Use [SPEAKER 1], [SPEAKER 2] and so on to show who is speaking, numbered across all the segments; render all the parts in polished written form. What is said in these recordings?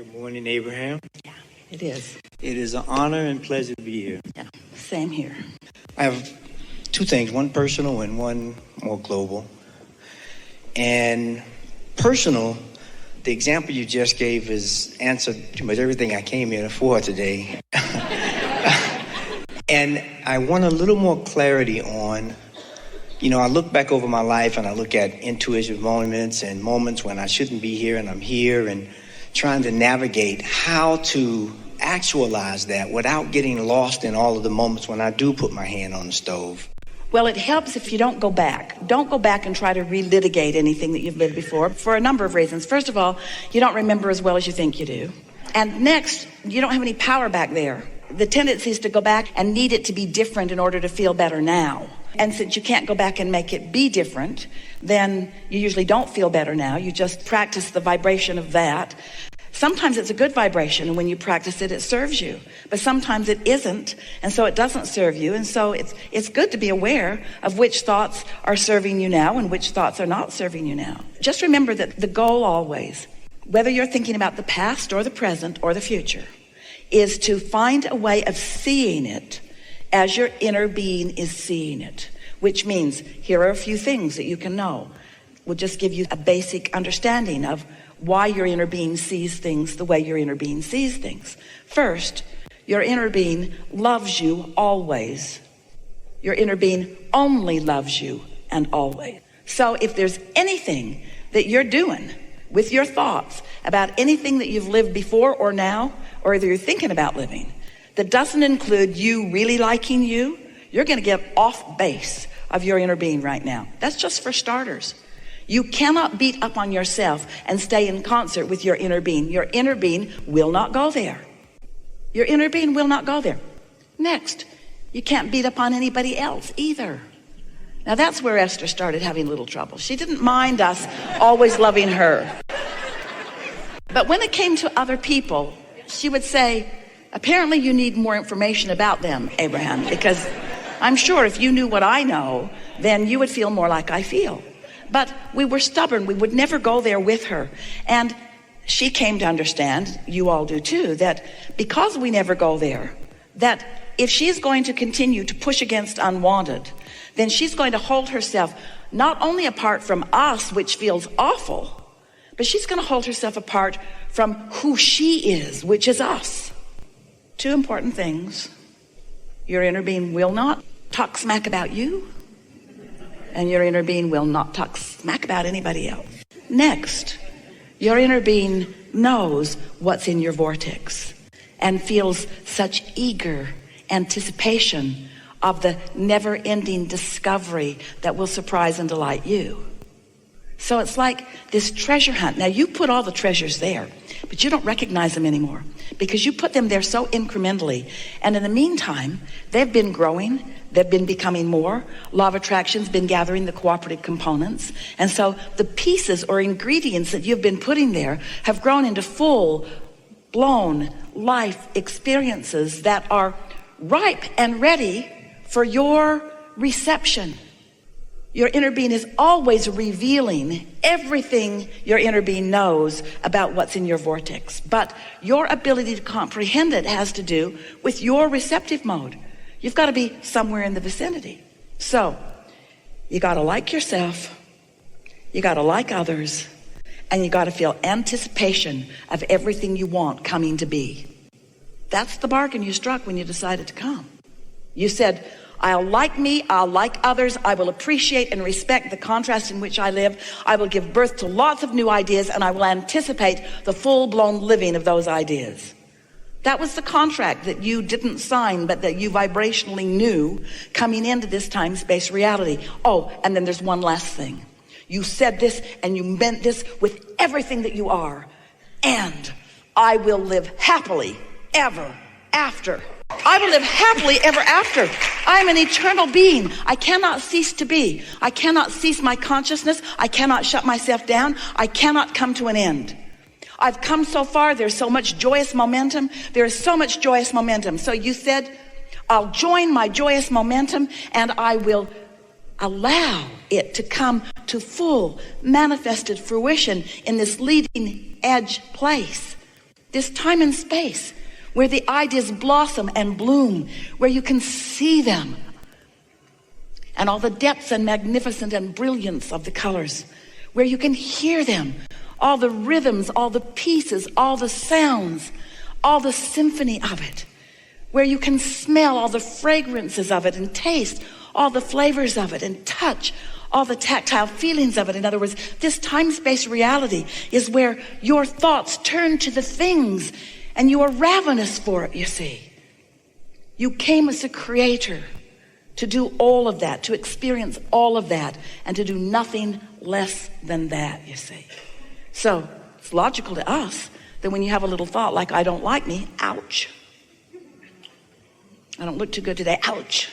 [SPEAKER 1] Good morning, Abraham.
[SPEAKER 2] Yeah, it is.
[SPEAKER 1] It is an honor and pleasure to be here.
[SPEAKER 2] Yeah, same here.
[SPEAKER 1] I have two things, one personal and one more global. And personal, the example you just gave is answered pretty much everything I came here for today. And I want a little more clarity on, I look back over my life and I look at intuitive moments and moments when I shouldn't be here and I'm here, and trying to navigate how to actualize that without getting lost in all of the moments when I do put my hand on the stove.
[SPEAKER 2] Well, it helps if you don't go back. Don't go back and try to relitigate anything that you've lived before for a number of reasons. First of all, you don't remember as well as you think you do. And next, you don't have any power back there. The tendency is to go back and need it to be different in order to feel better now. And since you can't go back and make it be different, then you usually don't feel better now. You just practice the vibration of that. Sometimes it's a good vibration, and when you practice it, it serves you. But sometimes it isn't, and so it doesn't serve you. And so it's good to be aware of which thoughts are serving you now and which thoughts are not serving you now. Just remember that the goal always, whether you're thinking about the past or the present or the future, is to find a way of seeing it as your inner being is seeing it, which means here are a few things that you can know. We'll just give you a basic understanding of why your inner being sees things the way your inner being sees things. First, your inner being loves you always. Your inner being only loves you and always. So if there's anything that you're doing with your thoughts about anything that you've lived before or now, or that you're thinking about living, that doesn't include you really liking you, you're going to get off base of your inner being right now. That's just for starters. You cannot beat up on yourself and stay in concert with your inner being. Your inner being will not go there. Your inner being will not go there. Next, you can't beat up on anybody else either. Now that's where Esther started having a little trouble. She didn't mind us always loving her. But when it came to other people, she would say, apparently you need more information about them, Abraham, because I'm sure if you knew what I know, then you would feel more like I feel. But we were stubborn. We would never go there with her. And she came to understand, you all do too, that because we never go there, that if she's going to continue to push against unwanted, then she's going to hold herself not only apart from us, which feels awful, but she's going to hold herself apart from who she is, which is us. Two important things. Your inner being will not talk smack about you, and your inner being will not talk smack about anybody else. Next, your inner being knows what's in your vortex and feels such eager anticipation of the never-ending discovery that will surprise and delight you. So it's like this treasure hunt. Now you put all the treasures there, but you don't recognize them anymore because you put them there so incrementally. And in the meantime, they've been growing. They've been becoming more. Law of attraction's been gathering the cooperative components. And so the pieces or ingredients that you've been putting there have grown into full-blown life experiences that are ripe and ready for your reception. Your inner being is always revealing everything your inner being knows about what's in your vortex. But your ability to comprehend it has to do with your receptive mode. You've got to be somewhere in the vicinity. So you got to like yourself, you got to like others, and you got to feel anticipation of everything you want coming to be. That's the bargain you struck when you decided to come. You said, I'll like me, I'll like others, I will appreciate and respect the contrast in which I live, I will give birth to lots of new ideas, and I will anticipate the full-blown living of those ideas. That was the contract that you didn't sign, but that you vibrationally knew coming into this time-space reality. Oh, and then there's one last thing. You said this and you meant this with everything that you are. And I will live happily ever after. I will live happily ever after. I am an eternal being. I cannot cease to be. I cannot cease my consciousness. I cannot shut myself down. I cannot come to an end. I've come so far. There's so much joyous momentum. There is so much joyous momentum. So you said, I'll join my joyous momentum and I will allow it to come to full manifested fruition in this leading edge place. This time and space where the ideas blossom and bloom, where you can see them, and all the depths and magnificence and brilliance of the colors, where you can hear them, all the rhythms, all the pieces, all the sounds, all the symphony of it, where you can smell all the fragrances of it and taste all the flavors of it and touch all the tactile feelings of it. In other words, this time-space reality is where your thoughts turn to the things and you are ravenous for it, you see. You came as a creator to do all of that, to experience all of that, and to do nothing less than that, you see. So it's logical to us that when you have a little thought like, I don't like me, ouch. I don't look too good today, ouch.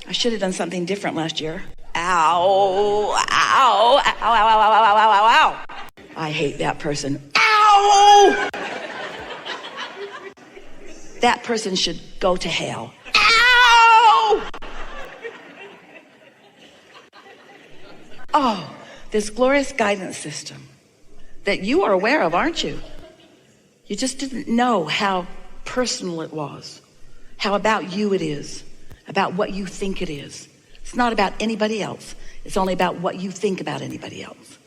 [SPEAKER 2] I should have done something different last year. Ow, ow, ow, ow, ow, ow, ow, ow, ow, ow. I hate that person. Ow! That person should go to hell. Ow! Oh, this glorious guidance system that you are aware of, aren't you? You just didn't know how personal it was, how about you it is, about what you think it is. It's not about anybody else. It's only about what you think about anybody else.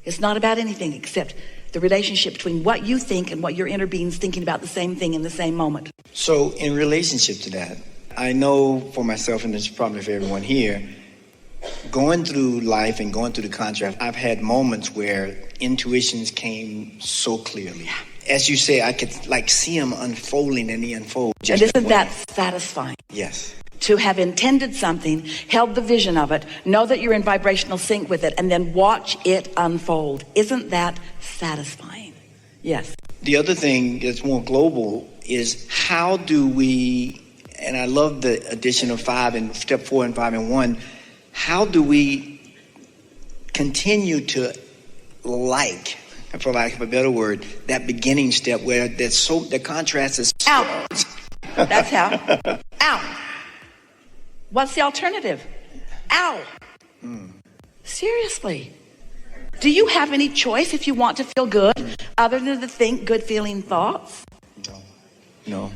[SPEAKER 2] It's not about anything except the relationship between what you think and what your inner being's thinking about the same thing in the same moment.
[SPEAKER 1] So in relationship to that, I know for myself, and it's probably for everyone here, going through life and going through the contrast, I've had moments where intuitions came so clearly. As you say, I could see them unfolding and they unfold.
[SPEAKER 2] And isn't that satisfying?
[SPEAKER 1] Yes.
[SPEAKER 2] To have intended something, held the vision of it, know that you're in vibrational sync with it, and then watch it unfold. Isn't that satisfying? Yes.
[SPEAKER 1] The other thing that's more global is how do we, and I love the addition of 5 and step 4 and 5 and 1, how do we continue to like, for lack of a better word, that beginning step where the contrast is so...
[SPEAKER 2] Ow. That's how. Ow. What's the alternative? Ow. Seriously. Do you have any choice if you want to feel good other than to think good feeling thoughts?
[SPEAKER 1] No.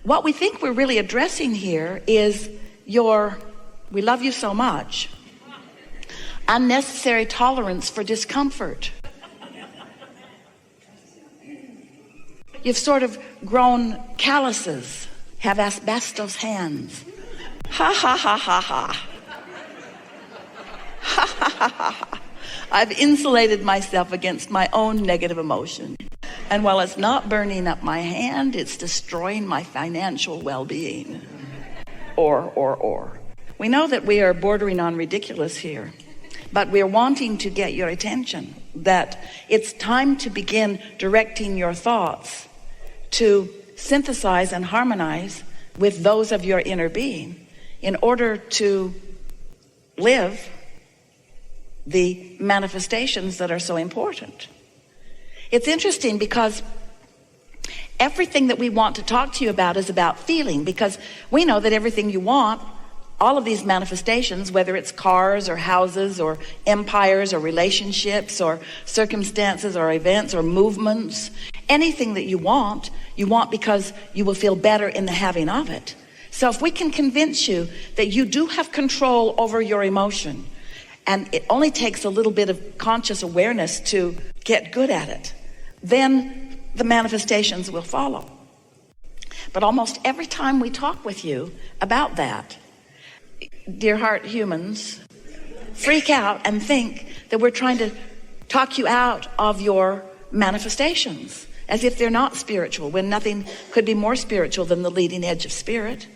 [SPEAKER 2] What we think we're really addressing here is we love you so much, unnecessary tolerance for discomfort. You've sort of grown calluses, have asbestos hands. Ha ha ha ha ha. Ha ha ha ha. I've insulated myself against my own negative emotion. And while it's not burning up my hand, it's destroying my financial well-being. Or. We know that we are bordering on ridiculous here, but we're wanting to get your attention that it's time to begin directing your thoughts to synthesize and harmonize with those of your inner being in order to live the manifestations that are so important. It's interesting because everything that we want to talk to you about is about feeling, because we know that everything you want, all of these manifestations, whether it's cars or houses or empires or relationships or circumstances or events or movements, anything that you want because you will feel better in the having of it. So if we can convince you that you do have control over your emotion, and it only takes a little bit of conscious awareness to get good at it, then the manifestations will follow. But almost every time we talk with you about that, dear heart humans freak out and think that we're trying to talk you out of your manifestations, as if they're not spiritual, when nothing could be more spiritual than the leading edge of spirit.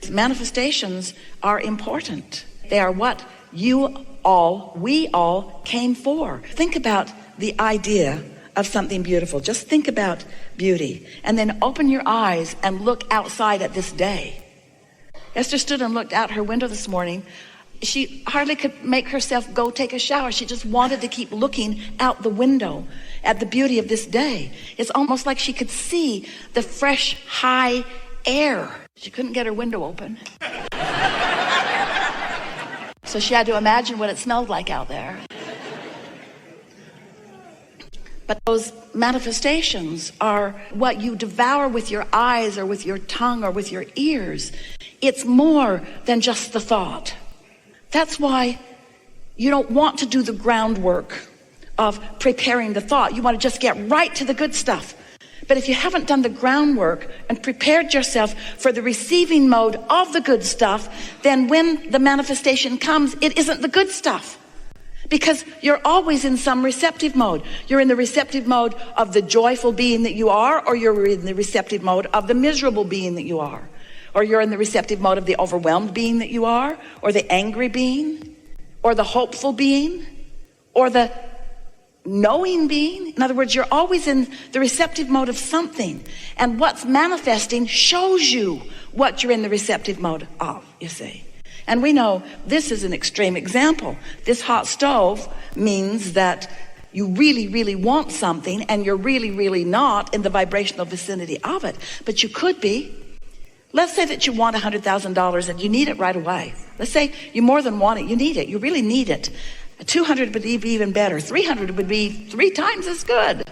[SPEAKER 2] Manifestations are important. They are what we all came for. Think about the idea of something beautiful. Just think about beauty, and then open your eyes and look outside at this day. Esther stood and looked out her window this morning. She hardly could make herself go take a shower. She just wanted to keep looking out the window at the beauty of this day. It's almost like she could see the fresh, high air. She couldn't get her window open. So she had to imagine what it smelled like out there. But those manifestations are what you devour with your eyes or with your tongue or with your ears. It's more than just the thought. That's why you don't want to do the groundwork of preparing the thought. You want to just get right to the good stuff. But if you haven't done the groundwork and prepared yourself for the receiving mode of the good stuff, then when the manifestation comes, it isn't the good stuff. Because you're always in some receptive mode. You're in the receptive mode of the joyful being that you are, or you're in the receptive mode of the miserable being that you are. Or you're in the receptive mode of the overwhelmed being that you are, or the angry being, or the hopeful being, or the knowing being. In other words, you're always in the receptive mode of something. And what's manifesting shows you what you're in the receptive mode of, you see. And we know this is an extreme example. This hot stove means that you really, really want something and you're really, really not in the vibrational vicinity of it. But you could be. Let's say that you want $100,000 and you need it right away. Let's say you more than want it, you need it. You really need it. 200 would be even better. 300 would be 3 times as good.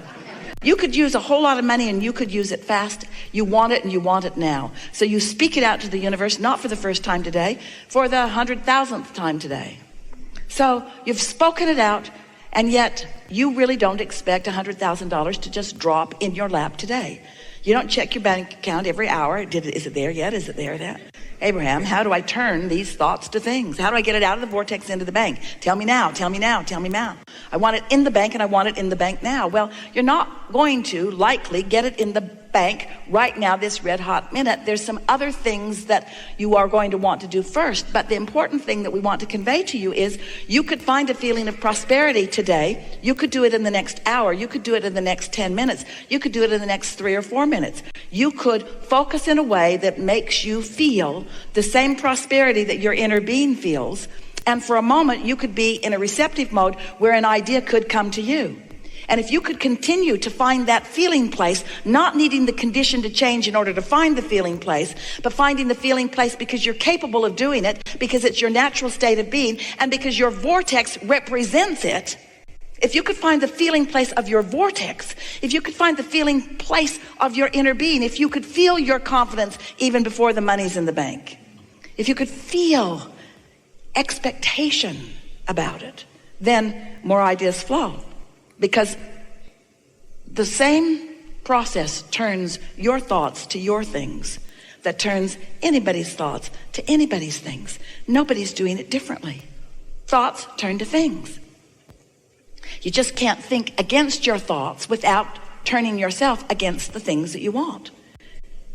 [SPEAKER 2] You could use a whole lot of money and you could use it fast. You want it and you want it now. So you speak it out to the universe, not for the first time today, for the 100,000th time today. So you've spoken it out, and yet you really don't expect $100,000 to just drop in your lap today. You don't check your bank account every hour. Is it there yet? Is it there yet? Abraham, how do I turn these thoughts to things? How do I get it out of the vortex into the bank? Tell me now, tell me now, tell me now. I want it in the bank and I want it in the bank now. Well, you're not going to likely get it in the bank right now, this red hot minute. There's some other things that you are going to want to do first. But the important thing that we want to convey to you is you could find a feeling of prosperity today. You could do it in the next hour. You could do it in the next 10 minutes. You could do it in the next 3 or 4 minutes. You could focus in a way that makes you feel the same prosperity that your inner being feels. And for a moment, you could be in a receptive mode where an idea could come to you. And if you could continue to find that feeling place, not needing the condition to change in order to find the feeling place, but finding the feeling place because you're capable of doing it, because it's your natural state of being, and because your vortex represents it. If you could find the feeling place of your vortex, if you could find the feeling place of your inner being, if you could feel your confidence even before the money's in the bank, if you could feel expectation about it, then more ideas flow. Because the same process turns your thoughts to your things that turns anybody's thoughts to anybody's things. Nobody's doing it differently. Thoughts turn to things. You just can't think against your thoughts without turning yourself against the things that you want.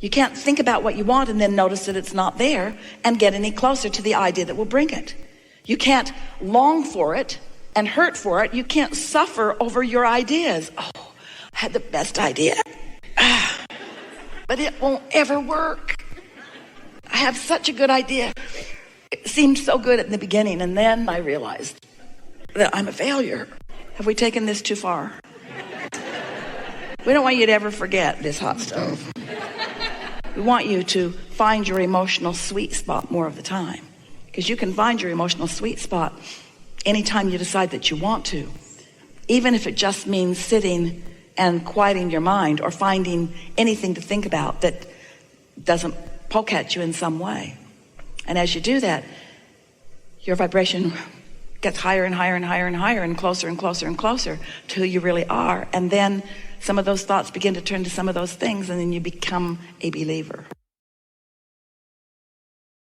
[SPEAKER 2] You can't think about what you want and then notice that it's not there and get any closer to the idea that will bring it. You can't long for it and hurt for it. You can't suffer over your ideas. Oh, I had the best idea, but it won't ever work. I have such a good idea. It seemed so good in the beginning, and then I realized that I'm a failure. Have we taken this too far? We don't want you to ever forget this hot stove. We want you to find your emotional sweet spot more of the time, because you can find your emotional sweet spot anytime you decide that you want to, even if it just means sitting and quieting your mind or finding anything to think about that doesn't poke at you in some way. And as you do that, your vibration gets higher and higher and higher and higher and closer and closer and closer to who you really are. And then some of those thoughts begin to turn to some of those things, and then you become a believer.